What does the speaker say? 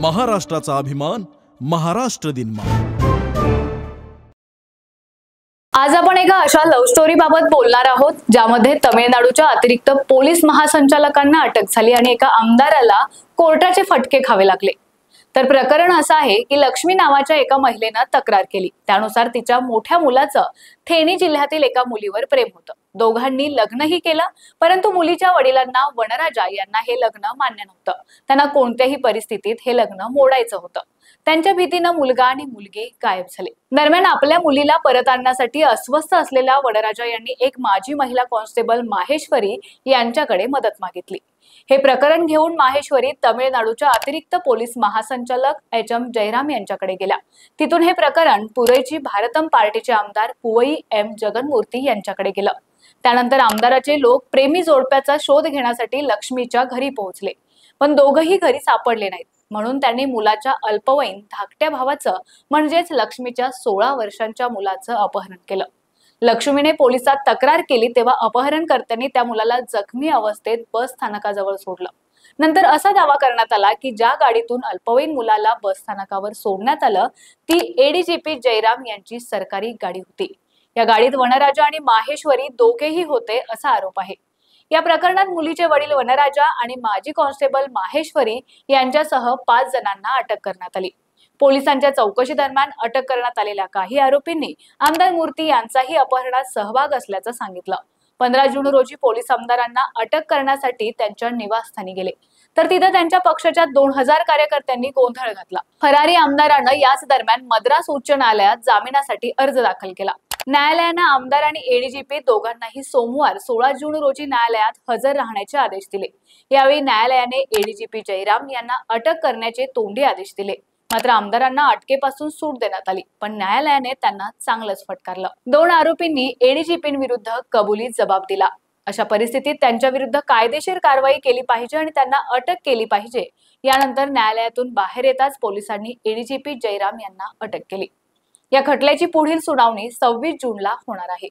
महाराष्ट्राचा अभिमान, महाराष्ट्र दिन. आज आपण एका अशा लव्ह स्टोरी बाबत बोलणार आहोत ज्यामध्ये तमिळनाडूच्या अतिरिक्त पोलीस महासंचालकांना अटक झाली आणि एका आमदाराला कोर्टाचे फटके खावे लागले. तर प्रकरण असं आहे की लक्ष्मी नावाच्या एका महिलेनं तक्रार केली. त्यानुसार तिच्या मोठ्या मुलाचं थेनी जिल्ह्यातील एका मुलीवर प्रेम होतं. दोघांनी लग्नही केलं, परंतु मुलीच्या वडिलांना वनराजा यांना हे लग्न मान्य नव्हतं. त्यांना कोणत्याही परिस्थितीत हे लग्न मोडायचं होतं. त्यांच्या भीतीनं मुलगा आणि मुलगी गायब झाले. दरम्यान आपल्या मुलीला परत आणण्यासाठी अस्वस्थ असलेल्या वनराजा यांनी एक माजी महिला कॉन्स्टेबल माहेश्वरी यांच्याकडे मदत मागितली. हे प्रकरण घेऊन माहेश्वरी तमिळनाडूच्या अतिरिक्त पोलीस महासंचालक एच.एम. जयराम यांच्याकडे गेल्या. तिथून हे प्रकरण पुरैची भारतम पार्टीचे आमदार पुवई एम. जगनमूर्ती यांच्याकडे गेलं. त्यानंतर आमदाराचे लोक प्रेमी जोडप्याचा शोध घेण्यासाठी लक्ष्मीच्या घरी पोहोचले, पण दोघंही घरी सापडले नाहीत. म्हणून त्यांनी मुलाच्या अल्पवयीन धाकट्या भावाचं म्हणजेच लक्ष्मीच्या 16 वर्षांच्या मुलाचं अपहरण केलं. लक्ष्मीने पोलिसात तक्रार केली तेव्हा अपहरणकर्त्यांनी त्या मुलाला जखमी अवस्थेत बस स्थानकाजवळ सोडलं. नंतर असा दावा करण्यात आला की ज्या गाडीतून अल्पवयीन मुलाला बस स्थानकावर सोडण्यात आलं ती एडीजीपी जयराम यांची सरकारी गाडी होती. या गाडीत वनराजा आणि माहेश्वरी दोघेही होते असा आरोप आहे. या प्रकरणात मुलीचे वडील वनराजा आणि माजी कॉन्स्टेबल माहेश्वरी यांच्यासह 5 जणांना अटक करण्यात आली. पोलिसांच्या चौकशी दरम्यान अटक करण्यात आलेल्या काही आरोपींनी आमदार मूर्ती यांचाही अपहरणात सहभाग असल्याचं सांगितलं. 15 जून रोजी पोलीस आमदारांना अटक करण्यासाठी त्यांच्या निवासस्थानी गेले, तर तिथे त्यांच्या पक्षाच्या 2000 कार्यकर्त्यांनी गोंधळ घातला. फरारी आमदारानं याच दरम्यान मद्रास उच्च न्यायालयात जामिनासाठी अर्ज दाखल केला. न्यायालयानं आमदार आणि एडीजीपी दोघांनाही सोमवार 16 जून रोजी न्यायालयात हजर राहण्याचे आदेश दिले. यावेळी न्यायालयाने एडीजीपी जयराम यांना अटक करण्याचे तोंडी आदेश दिले. मात्र आमदारांना अटकेपासून सूट देण्यात आली, पण न्यायालयाने त्यांना चांगलंच फटकारलं. 2 आरोपींनी एडीजीपींविरुद्ध कबुली जबाब दिला. अशा परिस्थितीत त्यांच्या विरुद्ध कायदेशीर कारवाई केली पाहिजे आणि त्यांना अटक केली पाहिजे. यानंतर न्यायालयातून बाहेर येताच पोलिसांनी एडीजीपी जयराम यांना अटक केली. या खटल्याची पुढील सुनावणी 26 जूनला होणार आहे.